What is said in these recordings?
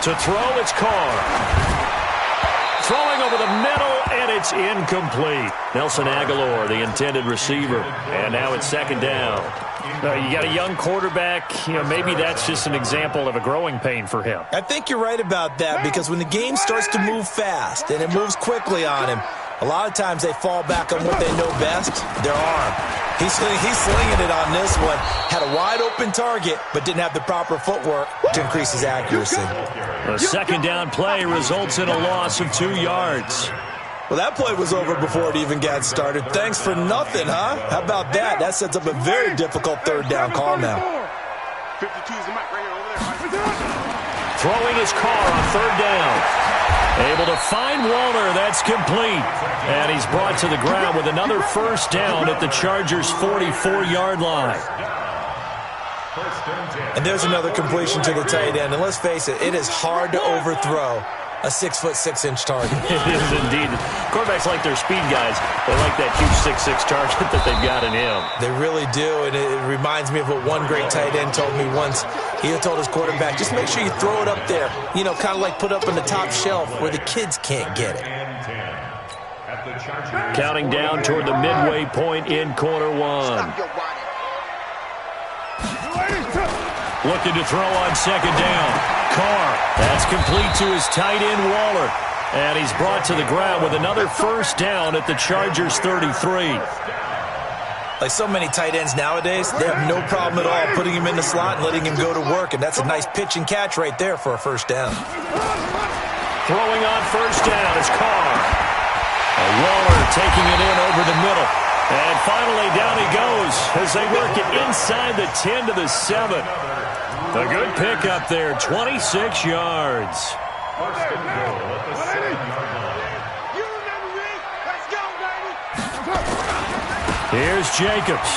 To throw, it's Carr. Throwing over the middle, and it's incomplete. Nelson Aguilar, the intended receiver. And now it's second down. You got a young quarterback. Maybe that's just an example of a growing pain for him. I think you're right about that, because when the game starts to move fast and it moves quickly on him, a lot of times they fall back on what they know best, their arm. He's slinging it on this one. Had a wide-open target, but didn't have the proper footwork to increase his accuracy. A second down play results in a loss of 2 yards. Well, that play was over before it even got started. Thanks for nothing, huh? How about that? That sets up a very difficult third down call now. 52 is the mic right here over there. Throwing his Carr on third down. Able to find Walter. That's complete. And he's brought to the ground with another first down at the Chargers' 44-yard line. And there's another completion to the tight end. And let's face it, it is hard to overthrow a 6'6" target. It is indeed. Quarterbacks like their speed guys. They like that huge 6'6" target that they've got in him. They really do, and it reminds me of what one great tight end told me once. He told his quarterback, just make sure you throw it up there, kind of like put up on the top shelf where the kids can't get it. Counting down toward the midway point in quarter one. Looking to throw on second down. Carr. That's complete to his tight end, Waller. And he's brought to the ground with another first down at the Chargers' 33. Like so many tight ends nowadays, they have no problem at all putting him in the slot and letting him go to work. And that's a nice pitch and catch right there for a first down. Throwing on first down is Carr. Waller taking it in over the middle. And finally down he goes as they work it inside the 10 to the 7. A good pickup there, 26 yards. Here's Jacobs.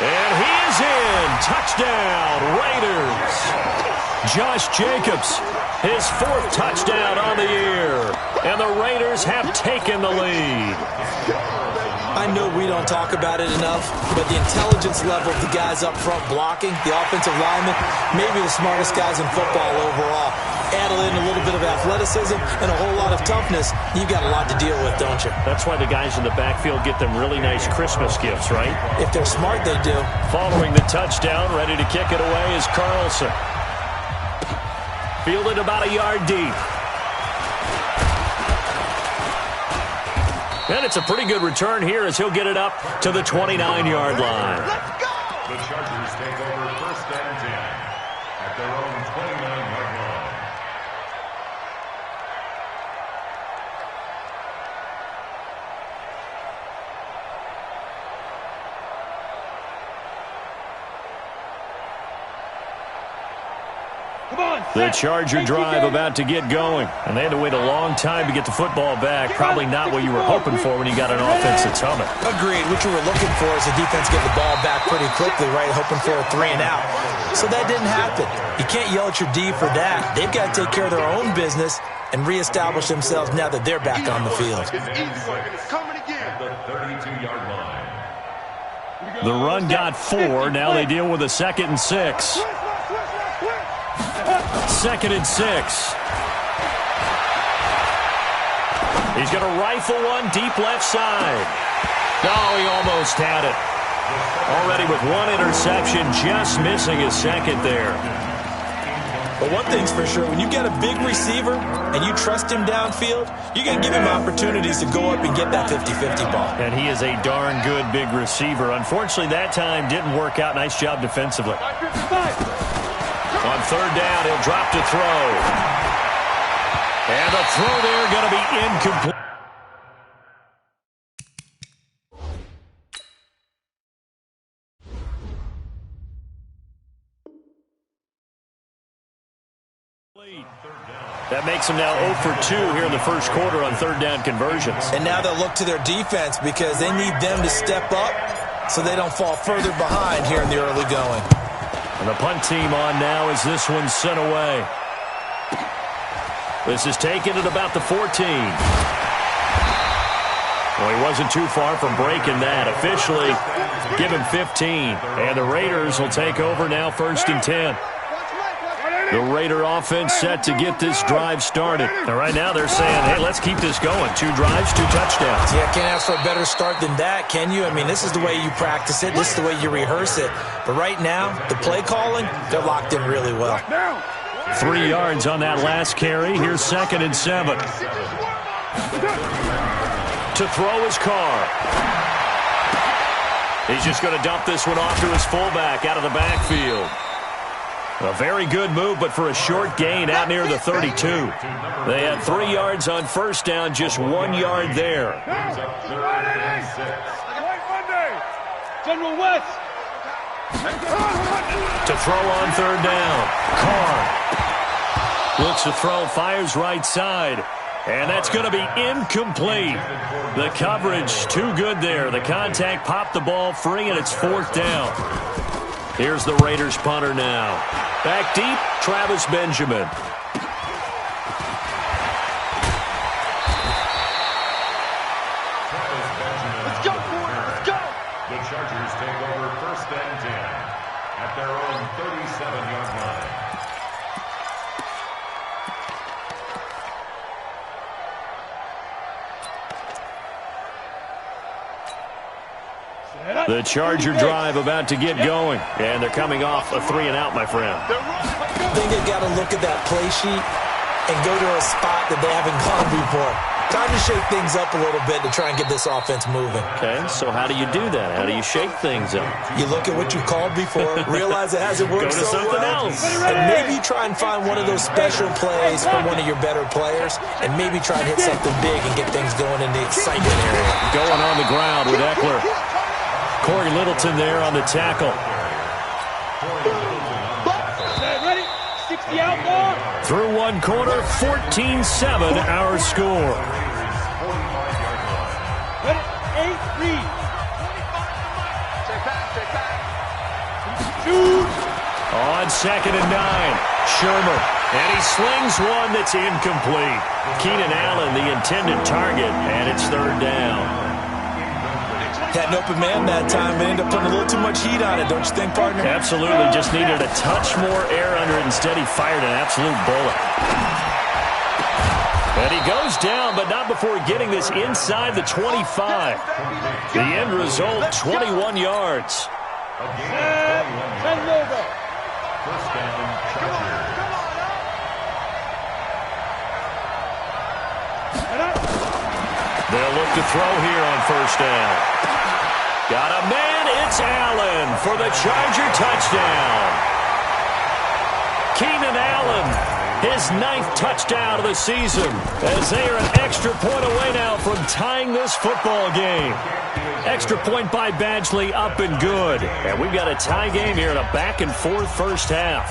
And he is in. Touchdown, Raiders. Josh Jacobs, his 4th touchdown on the year. And the Raiders have taken the lead. I know we don't talk about it enough, but the intelligence level of the guys up front blocking, the offensive linemen, maybe the smartest guys in football overall. Add in a little bit of athleticism and a whole lot of toughness, you've got a lot to deal with, don't you? That's why the guys in the backfield get them really nice Christmas gifts, right? If they're smart, they do. Following the touchdown, ready to kick it away is Carlson. Fielded about a yard deep. And it's a pretty good return here as he'll get it up to the 29-yard line. Let's go! The Chargers take over first and 10 at their own 29-yard line. The Charger drive about to get going. And they had to wait a long time to get the football back. Probably not what you were hoping for when you got an offense that's humming. Agreed. What you were looking for is the defense getting the ball back pretty quickly, right? Hoping for a 3 and out. So that didn't happen. You can't yell at your D for that. They've got to take care of their own business and reestablish themselves now that they're back on the field. It's coming again. The 32-yard line. The run got 4. Now they deal with a 2nd and 6. 2nd and 6. He's going to rifle one deep left side. Oh, he almost had it. Already with 1 interception, just missing his 2nd there. But one thing's for sure, when you got a big receiver and you trust him downfield, you're going to give him opportunities to go up and get that 50-50 ball. And he is a darn good big receiver. Unfortunately, that time didn't work out. Nice job defensively. On third down, he'll drop to throw. And the throw there going to be incomplete. That makes him now 0 for 2 here in the first quarter on third down conversions. And now they'll look to their defense because they need them to step up so they don't fall further behind here in the early going. And the punt team on now as this one's sent away. This is taken at about the 14. Well, he wasn't too far from breaking that. Officially, give him 15. And the Raiders will take over now 1st and 10. The Raider offense set to get this drive started. And right now they're saying, hey, let's keep this going. 2 drives, 2 touchdowns. Yeah, can't ask for a better start than that, can you? I mean, this is the way you practice it. This is the way you rehearse it. But right now, the play calling, they're locked in really well. 3 yards on that last carry. Here's 2nd and 7. To throw his Carr. He's just going to dump this one off to his fullback out of the backfield. A very good move, but for a short gain out near the 32. They had 3 yards on first down, just 1 yard there. General West. To throw on 3rd down. Carr looks to throw, fires right side. And that's going to be incomplete. The coverage too good there. The contact popped the ball free, and it's 4th down. Here's the Raiders punter now. Back deep, Travis Benjamin. Let's go, boys. Let's go. The Chargers take over 1st and 10 at their own 37-yard line. The Charger drive about to get going. And they're coming off a 3-and-out, my friend. I think they've got to look at that play sheet and go to a spot that they haven't gone before. Time to shake things up a little bit to try and get this offense moving. Okay, so how do you do that? How do you shake things up? You look at what you called before, realize it hasn't worked Go to so something well, else. and maybe try and find one of those special plays for one of your better players, and maybe try and hit something big and get things going in the excitement area. Going on the ground with Eckler. Corey Littleton there on the tackle. Ready? 60 out ball. Through one quarter, 14-7 our score. Ready? 8, read. Shoot. On 2nd and 9, Shermer. And he slings one that's incomplete. Keenan Allen, the intended target, and it's 3rd down. Had an open man that time, but ended up putting a little too much heat on it, don't you think, partner? Absolutely, just needed a touch more air under it. Instead, he fired an absolute bullet. And he goes down, but not before getting this inside the 25. The end result, 21 yards. Send logo. 1st down, Chargers. They'll look to throw here on 1st down. Got a man, it's Allen for the Charger touchdown. Keenan Allen, his 9th touchdown of the season, as they are an extra point away now from tying this football game. Extra point by Badgley, up and good. And we've got a tie game here in a back-and-forth first half.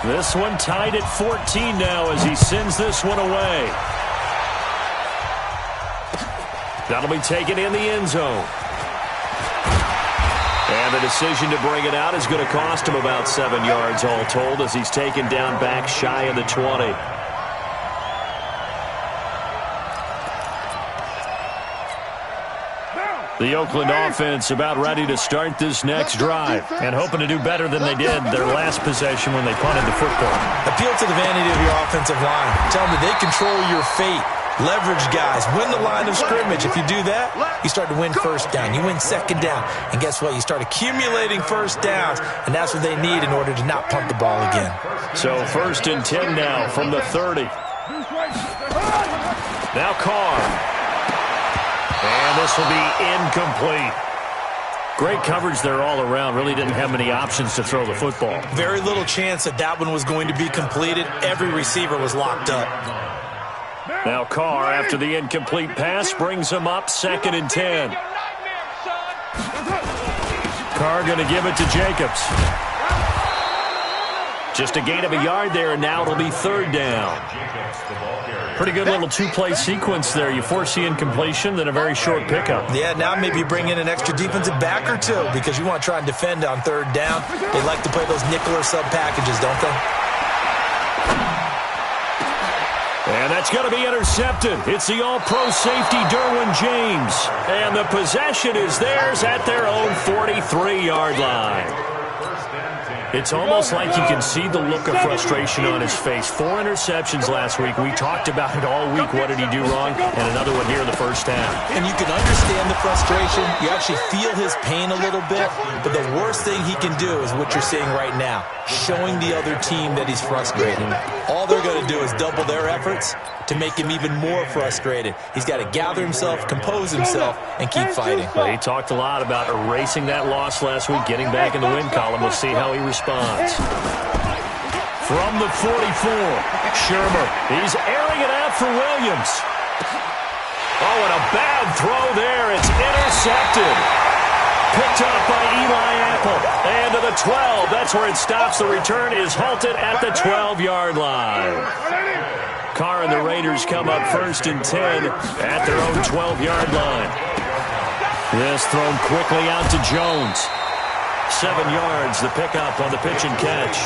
This one tied at 14 now as he sends this one away. That'll be taken in the end zone. And the decision to bring it out is going to cost him about 7 yards all told as he's taken down back shy of the 20. The Oakland offense about ready to start this next drive and hoping to do better than they did their last possession when they punted the football. Appeal to the vanity of your offensive line. Tell them that they control your fate. Leverage guys. Win the line of scrimmage. If you do that, you start to win 1st down. You win 2nd down. And guess what? You start accumulating 1st downs, and that's what they need in order to not punt the ball again. So 1st and 10 now from the 30. Now Carr. And this will be incomplete. Great coverage there all around. Really didn't have many options to throw the football. Very little chance that that one was going to be completed. Every receiver was locked up. Now Carr, after the incomplete pass, brings him up 2nd and 10. Carr going to give it to Jacobs. Just a gain of a yard there, and now it'll be 3rd down. Pretty good little 2-play sequence there. You force the incompletion, then a very short pickup. Yeah, now maybe you bring in an extra defensive back or two because you want to try and defend on 3rd down. They like to play those nickel or sub packages, don't they? And that's going to be intercepted. It's the all-pro safety, Derwin James. And the possession is theirs at their own 43-yard line. It's almost like you can see the look of frustration on his face. 4 interceptions last week. We talked about it all week. What did he do wrong? And another one here in the first half. And you can understand the frustration. You actually feel his pain a little bit. But the worst thing he can do is what you're seeing right now, showing the other team that he's frustrated. All they're going to do is double their efforts to make him even more frustrated. He's got to gather himself, compose himself, and keep fighting. Well, he talked a lot about erasing that loss last week, getting back in the win column. We'll see how he responds. From the 44, Shermer. He's airing it out for Williams. Oh, and a bad throw there. It's intercepted. Picked up by Eli Apple. And to the 12. That's where it stops. The return is halted at the 12-yard line. Carr and the Raiders come up 1st and 10 at their own 12-yard line. This thrown quickly out to Jones. 7 yards, the pickup on the pitch and catch.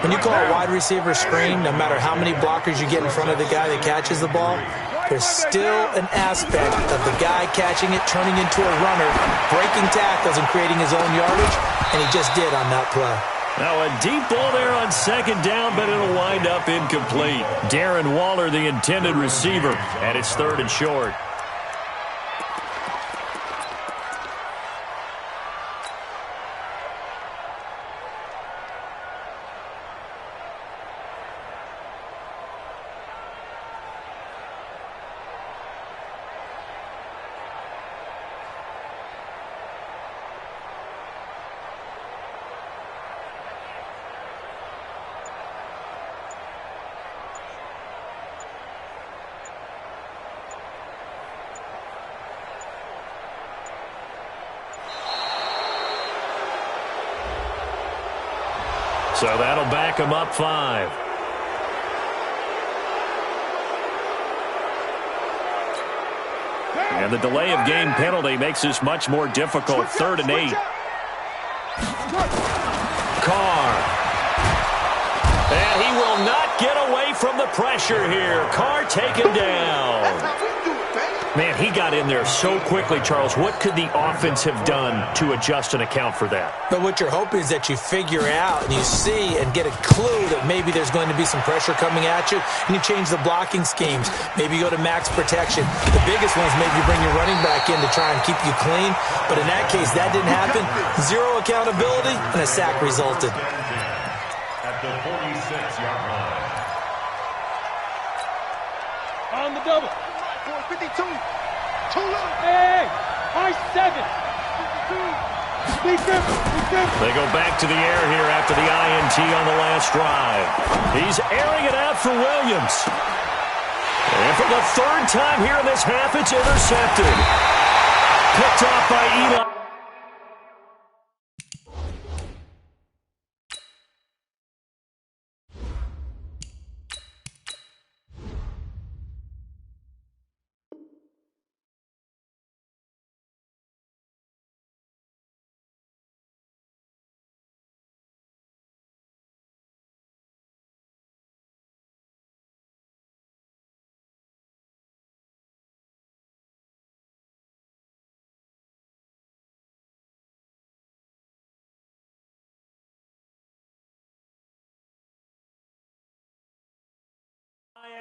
When you call a wide receiver screen, no matter how many blockers you get in front of the guy that catches the ball, there's still an aspect of the guy catching it, turning into a runner, breaking tackles and creating his own yardage, and he just did on that play. Now a deep ball there on 2nd down, but it'll wind up incomplete. Darren Waller, the intended receiver, and it's 3rd and short. So that'll back him up 5. And the delay of game penalty makes this much more difficult. 3rd and 8. Carr. And he will not get away from the pressure here. Carr taken down. Man, he got in there so quickly, Charles. What could the offense have done to adjust and account for that? But what you're hoping is that you figure out and you see and get a clue that maybe there's going to be some pressure coming at you, and you change the blocking schemes. Maybe you go to max protection. The biggest one is maybe you bring your running back in to try and keep you clean. But in that case, that didn't happen. 0 accountability, and a sack resulted. At the 46-yard line. On the double. 52. Too low. Hey, high 7. They go back to the air here after the INT on the last drive. He's airing it out for Williams. And for the 3rd time here in this half, it's intercepted. Picked off by Eli.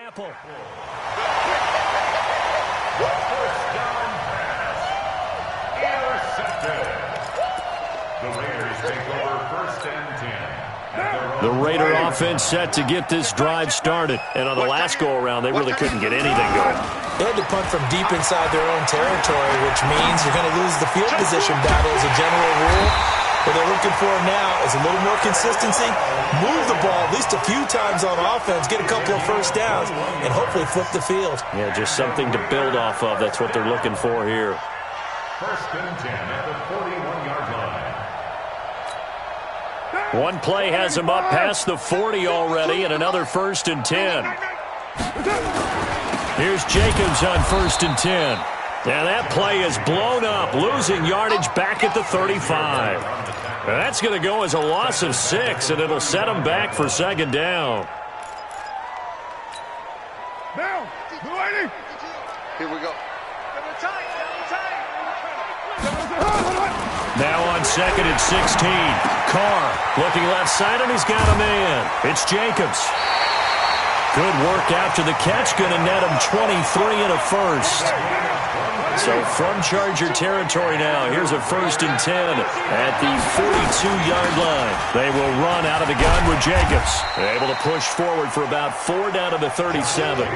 Apple. First down pass. Intercepted. The Raiders take over 1st and 10. The Raider offense set to get this drive started. And on the last go-around, they really couldn't get anything going. They had to punt from deep inside their own territory, which means you're going to lose the field position battle as a general rule. What they're looking for now is a little more consistency, move the ball at least a few times on offense, get a couple of 1st downs, and hopefully flip the field. Yeah, just something to build off of. That's what they're looking for here. 1st and 10 at the 41-yard line. One play has him up past the 40 already, and another 1st and 10. Here's Jacobs on 1st and 10. Now that play is blown up, losing yardage back at the 35. That's going to go as a loss of 6, and it'll set them back for 2nd down. Now, here we go. Now on 2nd and 16. Carr looking left side, and he's got a man. It's Jacobs. Good work after the catch. Going to net him 23 and a first. So from Charger territory now, here's a 1st and 10 at the 42-yard line. They will run out of the gun with Jacobs. They're able to push forward for about 4 down to the 37.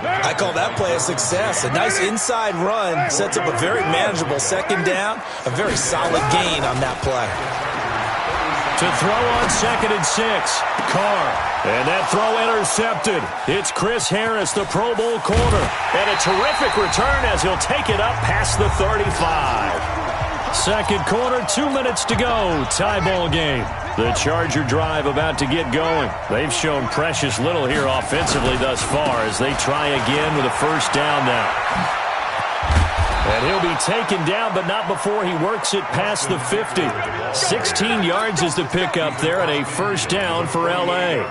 I call that play a success. A nice inside run sets up a very manageable 2nd down. A very solid gain on that play. To throw on 2nd and 6. Carr. And that throw intercepted. It's Chris Harris, the Pro Bowl corner. And a terrific return as he'll take it up past the 35. 2nd quarter, 2 minutes to go. Tie ball game. The Charger drive about to get going. They've shown precious little here offensively thus far as they try again with a 1st down now. And he'll be taken down, but not before he works it past the 50. 16 yards is the pickup there, and a 1st down for L.A.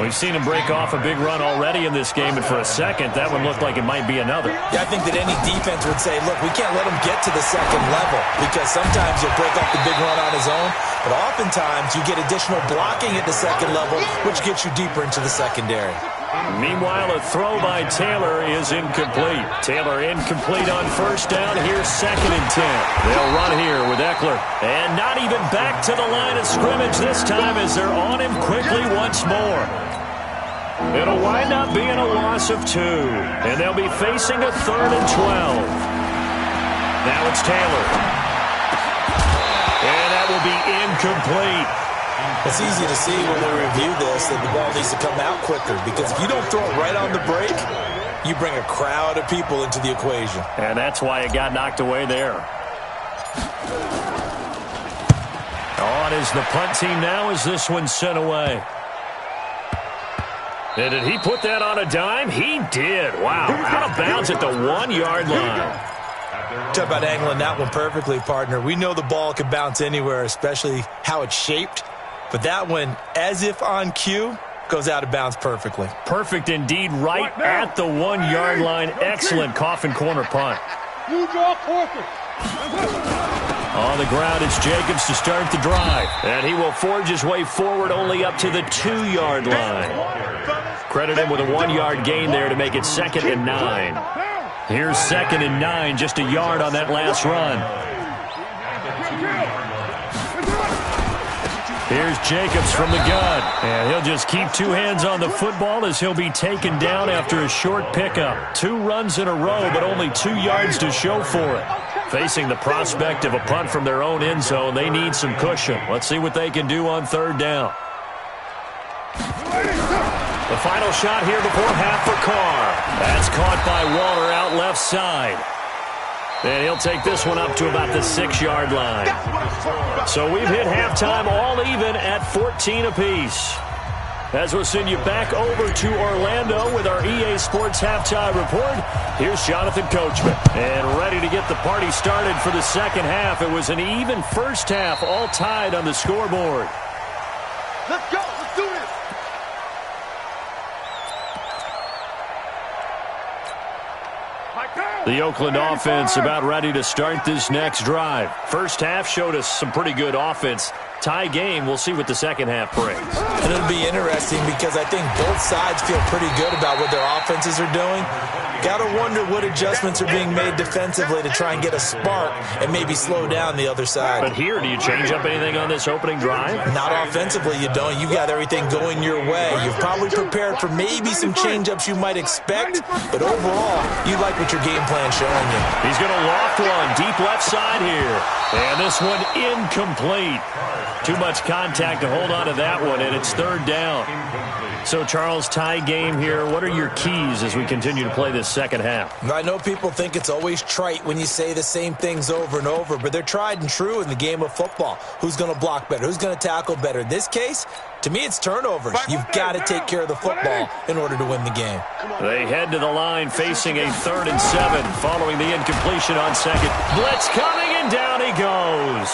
We've seen him break off a big run already in this game, and for a second, that one looked like it might be another. Yeah, I think that any defense would say, look, we can't let him get to the 2nd level because sometimes he'll break off the big run on his own, but oftentimes you get additional blocking at the 2nd level, which gets you deeper into the secondary. Meanwhile, a throw by Taylor is incomplete. Taylor incomplete on 1st down. Here's 2nd and 10. They'll run here with Eckler. And not even back to the line of scrimmage this time as they're on him quickly once more. It'll wind up being a loss of 2. And they'll be facing a 3rd and 12. Now it's Taylor. And that will be incomplete. It's easy to see when we review this that the ball needs to come out quicker because if you don't throw it right on the break, you bring a crowd of people into the equation. And that's why it got knocked away there. On is the punt team now as this one's sent away. And did he put that on a dime? He did. Wow. Out of bounds at the 1-yard line. Talk about angling that one perfectly, partner. We know the ball can bounce anywhere, especially how it's shaped. But that one, as if on cue, goes out of bounds perfectly. Perfect indeed, right at the 1-yard line. Excellent coffin corner punt. You draw corker. On the ground, it's Jacobs to start the drive. And he will forge his way forward only up to the 2-yard line. Credit him with a 1-yard gain there to make it 2nd and 9. Here's 2nd and 9, just a yard on that last run. Here's Jacobs from the gun. And he'll just keep 2 hands on the football as he'll be taken down after a short pickup. 2 runs in a row, but only 2 yards to show for it. Facing the prospect of a punt from their own end zone, they need some cushion. Let's see what they can do on 3rd down. The final shot here before half for Carr. That's caught by Waller out left side. And he'll take this one up to about the 6-yard line. So we've hit halftime all even at 14 apiece. As we'll send you back over to Orlando with our EA Sports Halftime Report, here's Jonathan Coachman. And ready to get the party started for the second half. It was an even first half, all tied on the scoreboard. Let's go. Let's do this. The Oakland offense about ready to start this next drive. First half showed us some pretty good offense. Tie game, we'll see what the second half brings. And it'll be interesting because I think both sides feel pretty good about what their offenses are doing. Got to wonder what adjustments are being made defensively to try and get a spark and maybe slow down the other side. But here, do you change up anything on this opening drive? Not offensively, you don't. You got everything going your way. You've probably prepared for maybe some change-ups you might expect, but overall, you like what your game plan's showing you. He's going to loft one deep left side here. And this one incomplete. Too much contact to hold on to that one, and it's 3rd down. So, Charles, tie game here. What are your keys as we continue to play this second half? I know people think it's always trite when you say the same things over and over, but they're tried and true in the game of football. Who's going to block better? Who's going to tackle better? In this case, to me, it's turnovers. You've got to take care of the football in order to win the game. They head to the line facing a 3rd and 7 following the incompletion on second. Blitz coming in. And down he goes.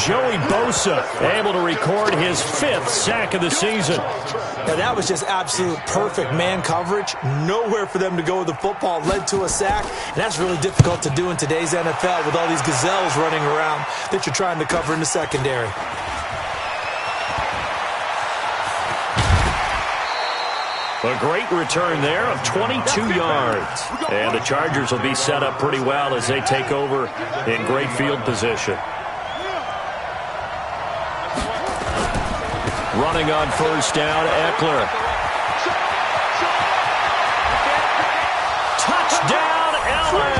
Joey Bosa able to record his 5th sack of the season. Now, that was just absolute perfect man coverage. Nowhere for them to go with the football. Led to a sack. And that's really difficult to do in today's NFL with all these gazelles running around that you're trying to cover in the secondary. A great return there of 22 yards. And the Chargers will be set up pretty well as they take over in great field position. Running on first down, Eckler. Touchdown, LA!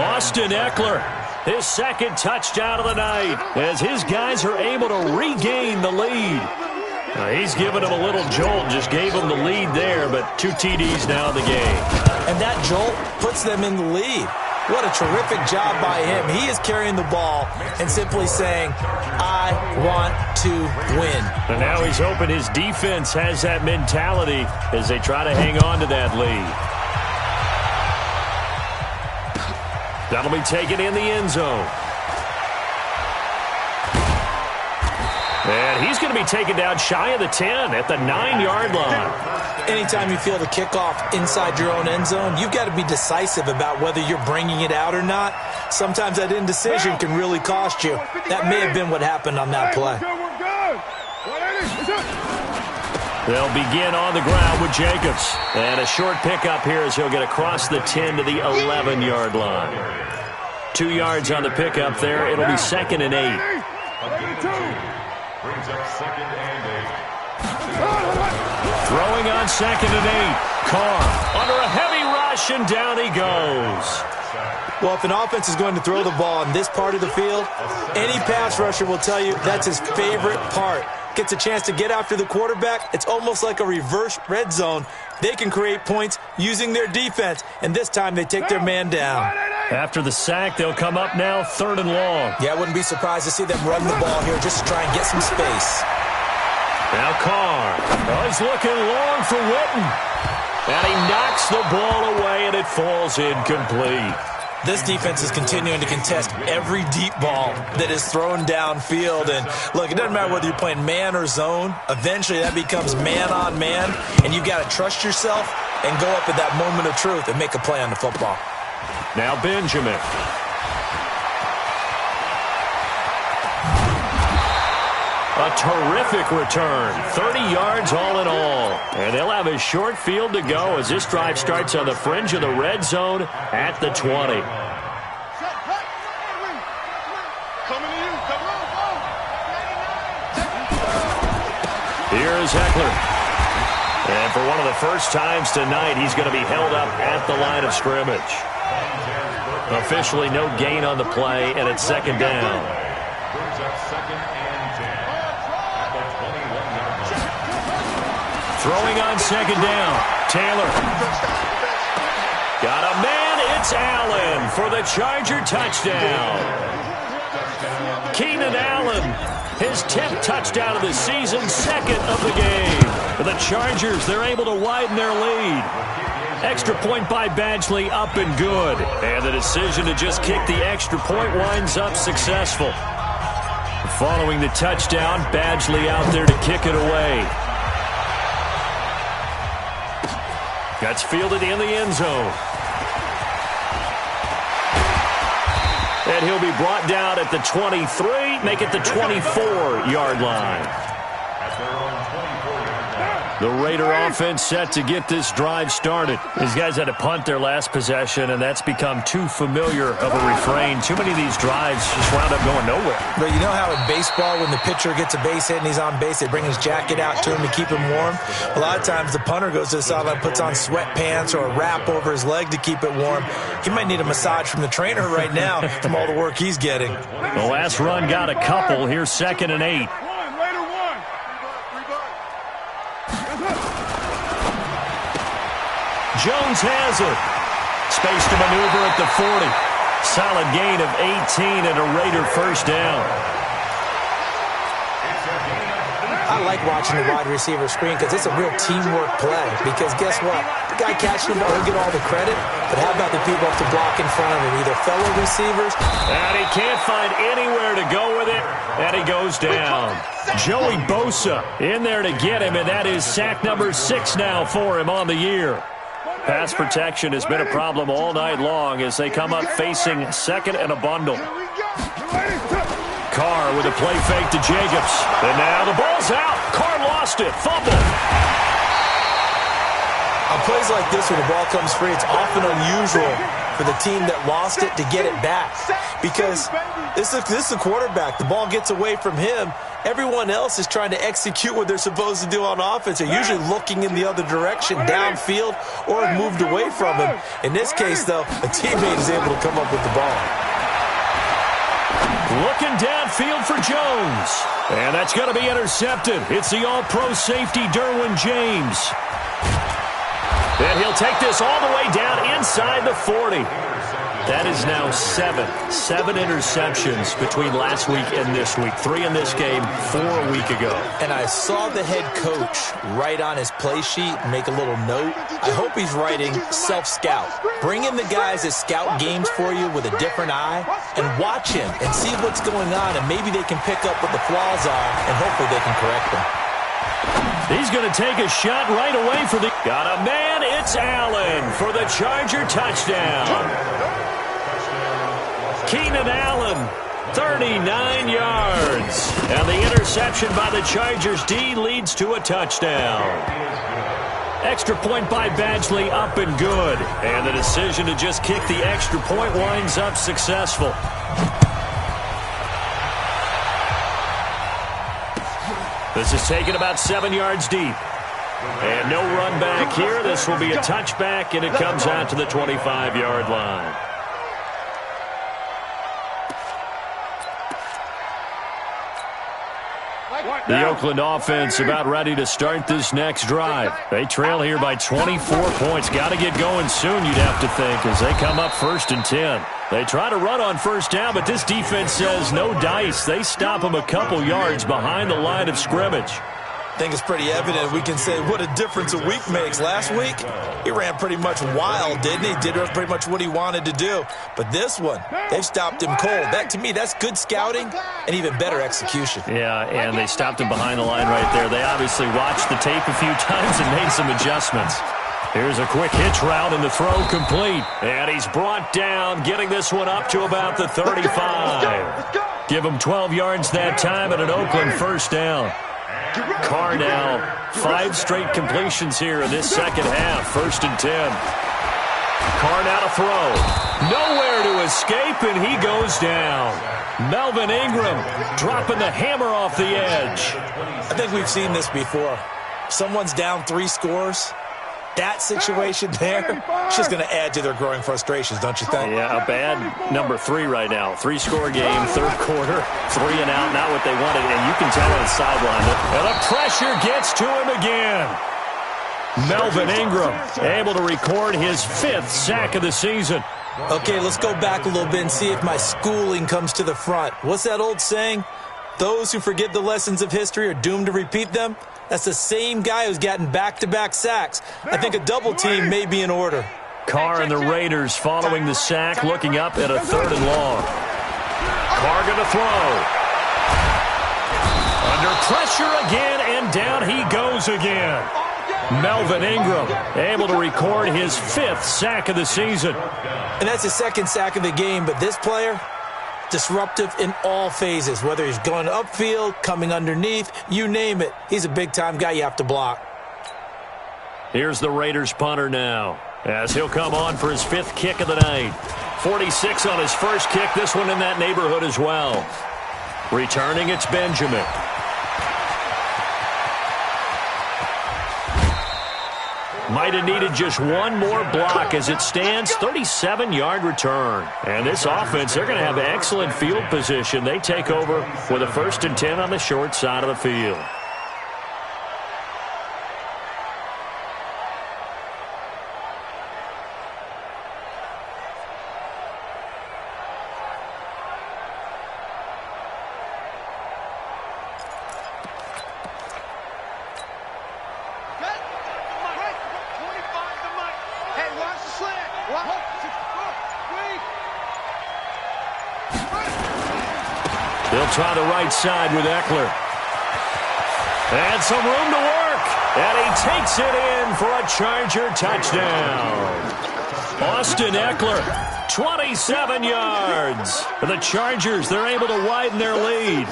Austin Eckler, his 2nd touchdown of the night as his guys are able to regain the lead. He's given him a little jolt, just gave him the lead there, but 2 TDs now in the game. And that jolt puts them in the lead. What a terrific job by him. He is carrying the ball and simply saying, I want to win. And now he's hoping his defense has that mentality as they try to hang on to that lead. That'll be taken in the end zone. And he's going to be taken down shy of the 10 at the 9-yard line. Anytime you feel the kickoff inside your own end zone, you've got to be decisive about whether you're bringing it out or not. Sometimes that indecision can really cost you. That may have been what happened on that play. They'll begin on the ground with Jacobs. And a short pickup here as he'll get across the 10 to the 11-yard line. 2 yards on the pickup there. It'll be 2nd and 8. Brings up 2nd and 8. Throwing on 2nd and 8. Carr under a heavy rush, and down he goes. Well, if an offense is going to throw the ball on this part of the field, any pass rusher will tell you that's his favorite part. Gets a chance to get after the quarterback. It's almost like a reverse red zone. They can create points using their defense, and this time they take their man down. After the sack, they'll come up now 3rd and long. Yeah, I wouldn't be surprised to see them run the ball here just to try and get some space. Now Carr. Oh, he's looking long for Witten. And he knocks the ball away, and it falls incomplete. This defense is continuing to contest every deep ball that is thrown downfield. And look, it doesn't matter whether you're playing man or zone. Eventually that becomes man on man, and you've got to trust yourself and go up at that moment of truth and make a play on the football. Now Benjamin. A terrific return. 30 yards all in all. And they'll have a short field to go as this drive starts on the fringe of the red zone at the 20. Here's Eckler. And for one of the first times tonight, he's going to be held up at the line of scrimmage. Officially no gain on the play, and it's 2nd down. Brings up 2nd and 10 at the 21-yard line. Throwing on 2nd down. Taylor. Got a man. It's Allen for the Charger touchdown. Keenan Allen, his 10th touchdown of the season, 2nd of the game. For the Chargers, they're able to widen their lead. Extra point by Badgley, up and good. And the decision to just kick the extra point winds up successful. Following the touchdown, Badgley out there to kick it away. That's fielded in the end zone. And he'll be brought down at the 23, make it the 24-yard line. At their own 24-yard line. The Raider offense set to get this drive started. These guys had to punt their last possession, and that's become too familiar of a refrain. Too many of these drives just wound up going nowhere. But you know how in baseball, when the pitcher gets a base hit and he's on base, they bring his jacket out to him to keep him warm? A lot of times the punter goes to the sideline, puts on sweatpants or a wrap over his leg to keep it warm. He might need a massage from the trainer right now from all the work he's getting. The last run got a couple. Here's 2nd and 8. Jones has it. Space to maneuver at the 40. Solid gain of 18 and a Raider first down. I like watching the wide receiver screen because it's a real teamwork play. Because guess what? The guy catching the ball, he'll get all the credit. But how about the people up to block in front of him, either fellow receivers? And he can't find anywhere to go with it, and he goes down. Joey Bosa in there to get him, and that is sack number 6 now for him on the year. Pass protection has been a problem all night long as they come up facing second and a bundle. Carr with a play fake to Jacobs. And now the ball's out. Carr lost it. Fumble. On plays like this where the ball comes free, it's often unusual for the team that lost it to get it back. Because this is a quarterback. The ball gets away from him. Everyone else is trying to execute what they're supposed to do on offense. They're usually looking in the other direction, downfield, or have moved away from him. In this case, though, a teammate is able to come up with the ball. Looking downfield for Jones. And that's going to be intercepted. It's the all-pro safety, Derwin James. And he'll take this all the way down inside the 40. That is now 7 interceptions between last week and this week. 3 in this game, 4 a week ago. And I saw the head coach write on his play sheet, make a little note. I hope he's writing self-scout. Bring in the guys that scout games for you with a different eye and watch him and see what's going on, and maybe they can pick up what the flaws are, and hopefully they can correct them. He's going to take a shot right away for the... Got a man, it's Allen for the Charger touchdown. Keenan Allen, 39 yards. And the interception by the Chargers D leads to a touchdown. Extra point by Badgley, up and good. And the decision to just kick the extra point winds up successful. This is taken about 7 yards deep. And no run back here. This will be a touchback, and it comes out to the 25-yard line. The Oakland offense about ready to start this next drive. They trail here by 24 points. Got to get going soon, you'd have to think, as they come up 1st and 10. They try to run on 1st down, but this defense says no dice. They stop them a couple yards behind the line of scrimmage. I think it's pretty evident. We can say what a difference a week makes. Last week, he ran pretty much wild, didn't he? Did pretty much what he wanted to do. But this one, they've stopped him cold. That, to me, that's good scouting and even better execution. Yeah, and they stopped him behind the line right there. They obviously watched the tape a few times and made some adjustments. Here's a quick hitch route, and the throw complete. And he's brought down, getting this one up to about the 35. Give him 12 yards that time and an Oakland 1st down. Carr now, 5 straight completions here in this second half. 1st and 10. Carr now to throw. Nowhere to escape, and he goes down. Melvin Ingram dropping the hammer off the edge. I think we've seen this before. Someone's down 3 scores. That situation there, it's just going to add to their growing frustrations, don't you think? Yeah, a bad number 3 right now. 3-score game, 3rd quarter, 3 and out, not what they wanted, and you can tell on the sideline. And the pressure gets to him again. Melvin Ingram able to record his 5th sack of the season. Okay, let's go back a little bit and see if my schooling comes to the front. What's that old saying? Those who forget the lessons of history are doomed to repeat them. That's the same guy who's gotten back-to-back sacks. I think a double team may be in order. Carr and the Raiders following the sack, looking up at a 3rd and long. Carr going to throw. Under pressure again, and down he goes again. Melvin Ingram able to record his 5th sack of the season. And that's his 2nd sack of the game, but this player, disruptive in all phases, whether he's going upfield, coming underneath, you name it. He's a big-time guy you have to block. Here's the Raiders punter now, as he'll come on for his 5th kick of the night. 46 on his first kick, this one in that neighborhood as well. Returning, it's Benjamin. Might have needed just one more block as it stands. 37-yard return. And this offense, they're going to have excellent field position. They take over with a 1st and 10 on the short side of the field. He'll try the right side with Eckler. And some room to work. And he takes it in for a Charger touchdown. Austin Eckler, 27 yards. For the Chargers, they're able to widen their lead.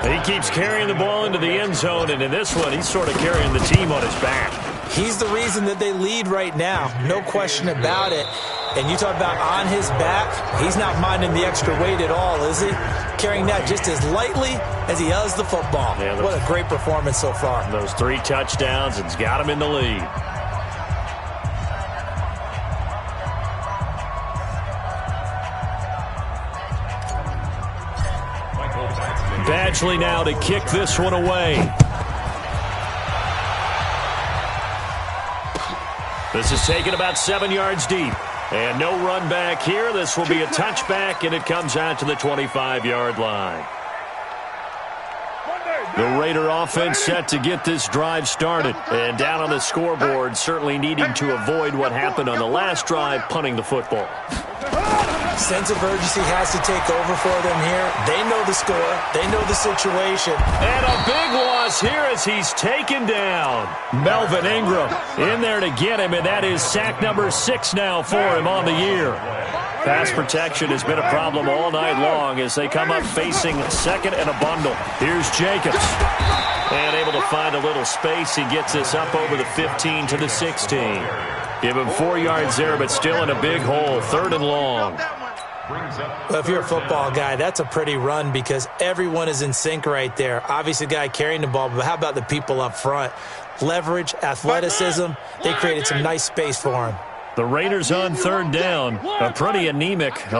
He keeps carrying the ball into the end zone, and in this one, he's sort of carrying the team on his back. He's the reason that they lead right now. No question about it. And you talk about on his back, he's not minding the extra weight at all, is he? Carrying that just as lightly as he does the football. Yeah, what a great performance so far. Those 3 touchdowns, it's got him in the lead. Badgley now to kick this one away. This is taken about 7 yards deep. And no run back here. This will be a touchback, and it comes out to the 25-yard line. The Raider offense set to get this drive started. And down on the scoreboard, certainly needing to avoid what happened on the last drive, punting the football. Sense of urgency has to take over for them here. They know the score. They know the situation. And a big loss here as he's taken down. Melvin Ingram in there to get him, and that is sack number 6 now for him on the year. Pass protection has been a problem all night long as they come up facing second and a bundle. Here's Jacobs. And able to find a little space. He gets this up over the 15 to the 16. Give him 4 yards there, but still in a big hole. 3rd and long. Well, if you're a football guy, that's a pretty run because everyone is in sync right there. Obviously, the guy carrying the ball, but how about the people up front? Leverage, athleticism, they created some nice space for him. The Raiders on 3rd down. A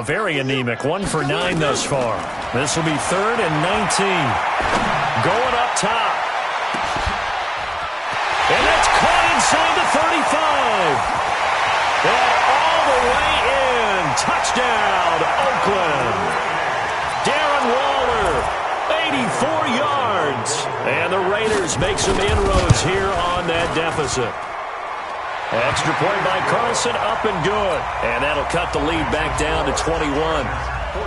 very anemic, 1 for 9 thus far. This will be 3rd and 19. Going up top. And that's caught inside the 35. And all the way in. Touchdown, Oakland. Darren Waller, 84 yards. And the Raiders make some inroads here on that deficit. Extra point by Carlson, up and good. And that'll cut the lead back down to 21.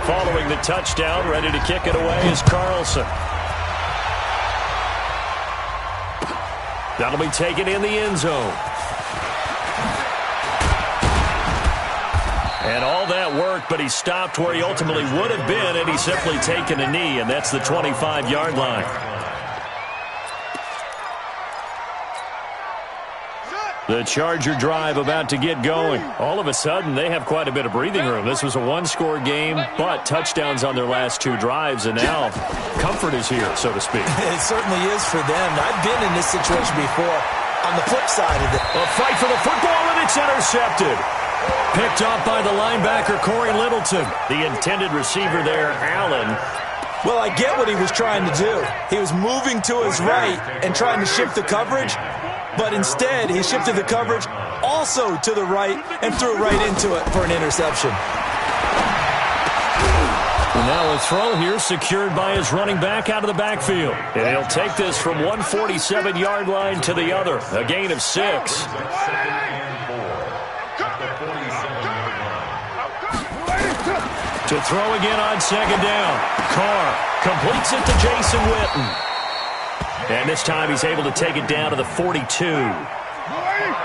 Following the touchdown, ready to kick it away is Carlson. That'll be taken in the end zone. And all that work, but he stopped where he ultimately would have been, and he's simply taken a knee, and that's the 25-yard line. The Charger drive about to get going. All of a sudden, they have quite a bit of breathing room. This was a 1-score game, but touchdowns on their last 2 drives, and now comfort is here, so to speak. It certainly is for them. I've been in this situation before. On the flip side of it. A fight for the football, and it's intercepted. Picked off by the linebacker, Corey Littleton. The intended receiver there, Allen. Well, I get what he was trying to do. He was moving to his right and trying to shift the coverage. But instead, he shifted the coverage also to the right and threw right into it for an interception. And now a throw here secured by his running back out of the backfield. And he'll take this from 147-yard line to the other. A gain of 6. To throw again on 2nd down. Carr completes it to Jason Witten. And this time he's able to take it down to the 42.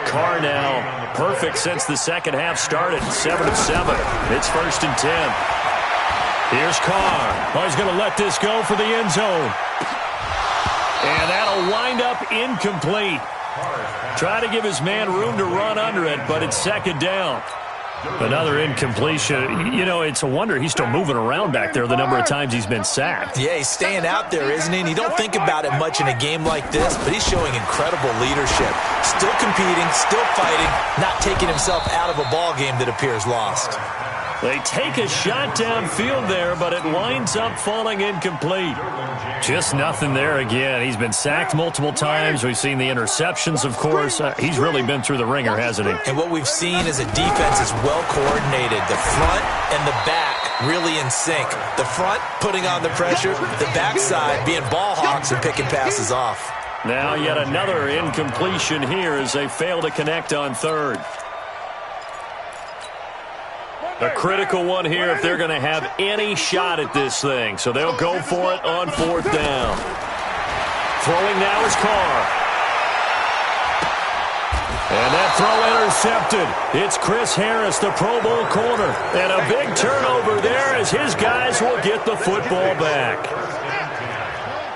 Carr now perfect since the second half started. 7 of 7. It's 1st and 10. Here's Carr. Oh, he's going to let this go for the end zone. And that'll wind up incomplete. Try to give his man room to run under it, but it's 2nd down. Another incompletion. You know, it's a wonder he's still moving around back there the number of times he's been sacked. Yeah, he's staying out there, isn't he? And you don't think about it much in a game like this, but he's showing incredible leadership. Still competing, still fighting, not taking himself out of a ball game that appears lost. They take a shot downfield there, but it winds up falling incomplete. Just nothing there again. He's been sacked multiple times. We've seen the interceptions, of course. He's really been through the ringer, hasn't he? And what we've seen is a defense is well coordinated. The front and the back really in sync. The front putting on the pressure, the backside being ball hawks and picking passes off. Now yet another incompletion here as they fail to connect on 3rd. A critical one here if they're going to have any shot at this thing. So they'll go for it on 4th down. Throwing now is Carr. And that throw intercepted. It's Chris Harris, the Pro Bowl corner. And a big turnover there as his guys will get the football back.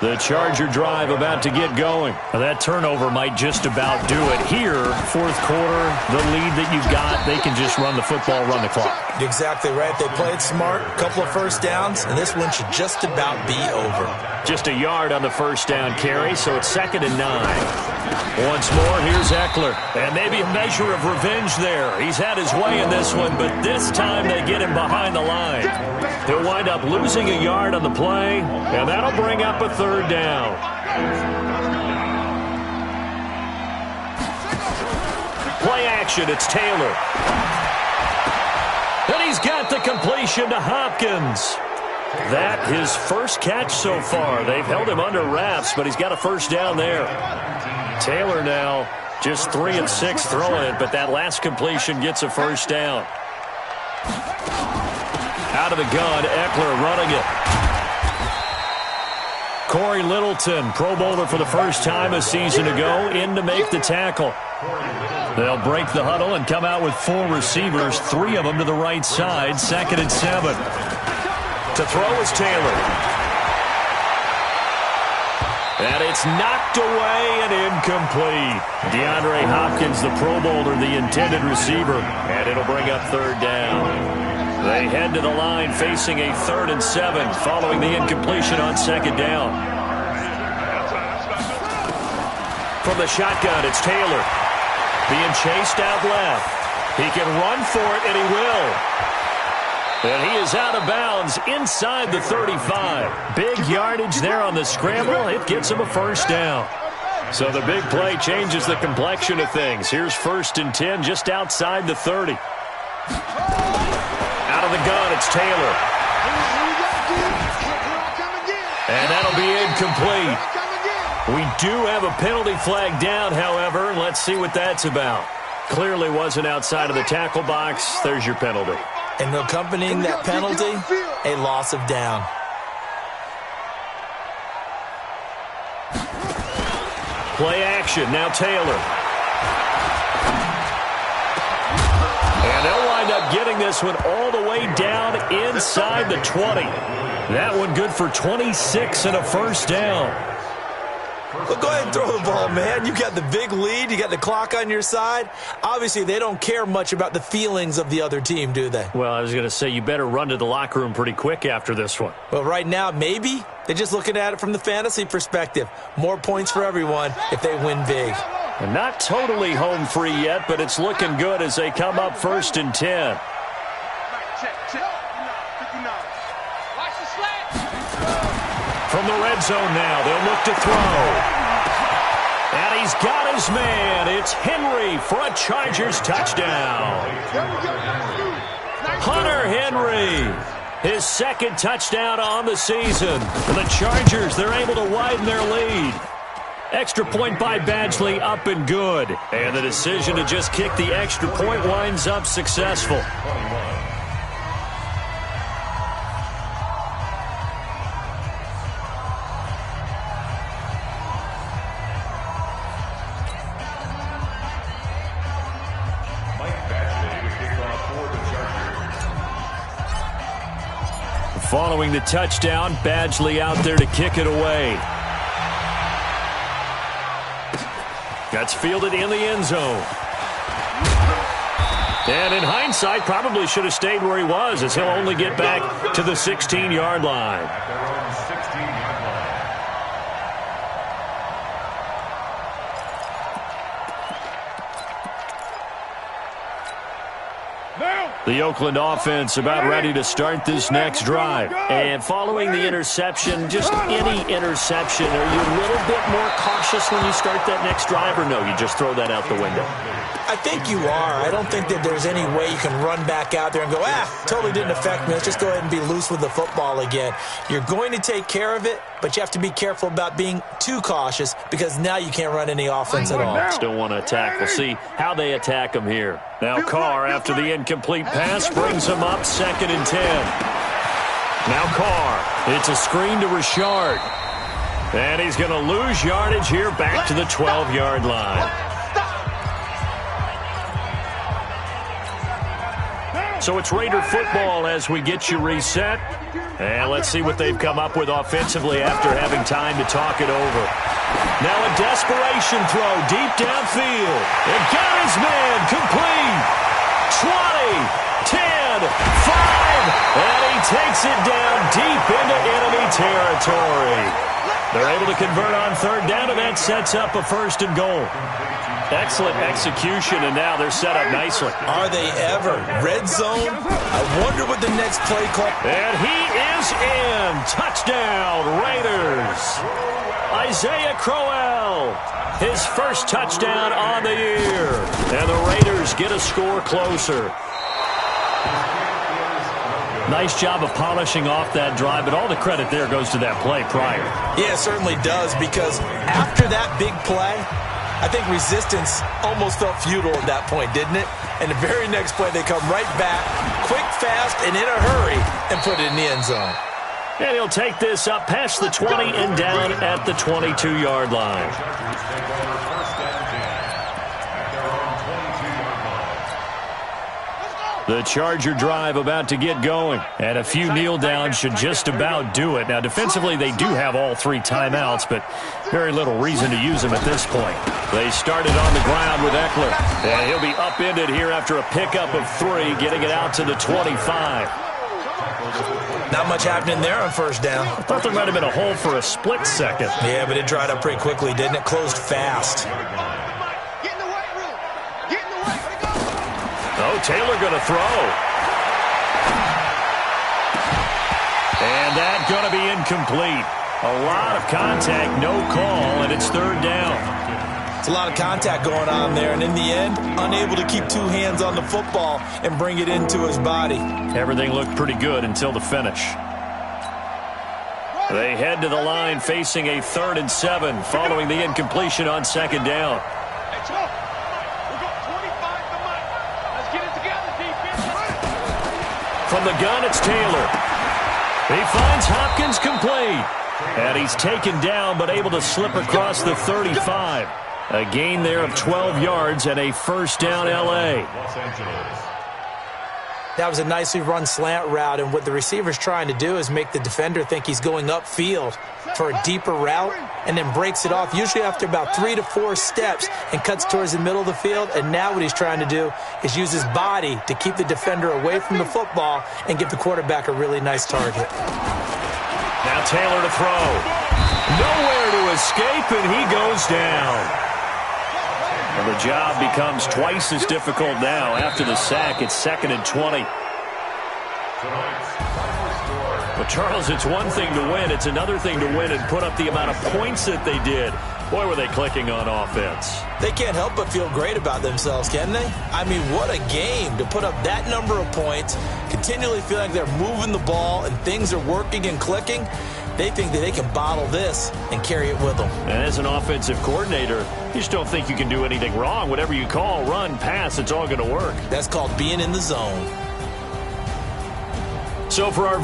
The Charger drive about to get going. Now that turnover might just about do it. Here, 4th quarter, the lead that you've got, they can just run the football, run the clock. Exactly right. They played smart, a couple of first downs, and this one should just about be over. Just a yard on the first down carry, so it's 2nd and 9. Once more, here's Eckler. And maybe a measure of revenge there. He's had his way in this one, but this time they get him behind the line. He'll wind up losing a yard on the play, and that'll bring up a 3rd down. Play action, it's Taylor. And he's got the completion to Hopkins. That his first catch so far. They've held him under wraps, but he's got a first down there. Taylor now just 3 and 6 throwing it, but that last completion gets a first down. Out of the gun, Eckler running it. Corey Littleton, Pro Bowler for the first time a season ago, in to make the tackle. They'll break the huddle and come out with 4 receivers, 3 of them to the right side, 2nd and 7. To throw is Taylor. And it's knocked away and incomplete. DeAndre Hopkins, the Pro Bowler, the intended receiver. And it'll bring up 3rd down. They head to the line facing a 3rd and 7 following the incompletion on 2nd down. From the shotgun, it's Taylor. Being chased out left. He can run for it, and he will. And he is out of bounds inside the 35. Big yardage there on the scramble. It gets him a first down. So the big play changes the complexion of things. Here's 1st and 10 just outside the 30. Out of the gun, it's Taylor. And that'll be incomplete. We do have a penalty flag down, however. Let's see what that's about. Clearly wasn't outside of the tackle box. There's your penalty. And accompanying that penalty, a loss of down. Play action, now Taylor. And they'll wind up getting this one all the way down inside the 20. That one good for 26 and a first down. Well, go ahead and throw the ball, man. You got the big lead. You got the clock on your side. Obviously, they don't care much about the feelings of the other team, do they? Well, I was going to say, you better run to the locker room pretty quick after this one. Well, right now, maybe. They're just looking at it from the fantasy perspective. More points for everyone if they win big. And not totally home free yet, but it's looking good as they come up 1st and 10. From the red zone now, they'll look to throw. And he's got his man. It's Henry for a Chargers touchdown. Hunter Henry, his 2nd touchdown on the season. For the Chargers, they're able to widen their lead. Extra point by Badgley, up and good. And the decision to just kick the extra point winds up successful. Following the touchdown, Badgley out there to kick it away. That's fielded in the end zone. And in hindsight, probably should have stayed where he was, as he'll only get back to the 16-yard line. The Oakland offense about ready to start this next drive. And following the interception, just any interception, are you a little bit more cautious when you start that next drive, or no, you just throw that out the window? I I think you are. I don't think that there's any way you can run back out there and go, totally didn't affect me. Let's just go ahead and be loose with the football again. You're going to take care of it, but you have to be careful about being too cautious because now you can't run any offense at all. Still want to attack. We'll see how they attack him here. Now Carr, after the incomplete pass, brings him up 2nd and 10. Now Carr. It's a screen to Richard. And he's going to lose yardage here back to the 12-yard line. So it's Raider football as we get you reset. And let's see what they've come up with offensively after having time to talk it over. Now a desperation throw deep downfield. And got his man complete. 20, 10, 5. And he takes it down deep into enemy territory. They're able to convert on 3rd down, and that sets up a 1st and goal. Excellent execution, and now they're set up nicely. Are they ever? Red zone? I wonder what the next play call. And he is in. Touchdown, Raiders. Isaiah Crowell, his first touchdown on the year. And the Raiders get a score closer. Nice job of polishing off that drive, but all the credit there goes to that play prior. Yeah, it certainly does, because after that big play, I think resistance almost felt futile at that point, didn't it? And the very next play, they come right back, quick, fast, and in a hurry, and put it in the end zone. And he'll take this up past the 20 and down at the 22-yard line. The Charger drive about to get going. And a few kneel downs should just about do it. Now, defensively, they do have all 3 timeouts, but very little reason to use them at this point. They started on the ground with Eckler. And he'll be upended here after a pickup of 3, getting it out to the 25. Not much happening there on 1st down. I thought there might have been a hole for a split second. Yeah, but it dried up pretty quickly, didn't it? Closed fast. Oh, Taylor going to throw. And that going to be incomplete. A lot of contact, no call, and it's 3rd down. It's a lot of contact going on there, and in the end, unable to keep 2 hands on the football and bring it into his body. Everything looked pretty good until the finish. They head to the line facing a 3rd and 7 following the incompletion on 2nd down. From the gun, it's Taylor. He finds Hopkins complete. And he's taken down, but able to slip across the 35. A gain there of 12 yards and a 1st down L.A. That was a nicely run slant route, and what the receiver's trying to do is make the defender think he's going upfield for a deeper route and then breaks it off, usually after about 3 to 4 steps, and cuts towards the middle of the field. And now what he's trying to do is use his body to keep the defender away from the football and give the quarterback a really nice target. Now Taylor to throw. Nowhere to escape, and he goes down. And the job becomes twice as difficult now. After the sack, it's 2nd and 20. But, Charles, it's one thing to win. It's another thing to win and put up the amount of points that they did. Boy, were they clicking on offense. They can't help but feel great about themselves, can they? I mean, what a game to put up that number of points, continually feel like they're moving the ball and things are working and clicking. They think that they can bottle this and carry it with them. And as an offensive coordinator, you just don't think you can do anything wrong. Whatever you call, run, pass, it's all going to work. That's called being in the zone. So for our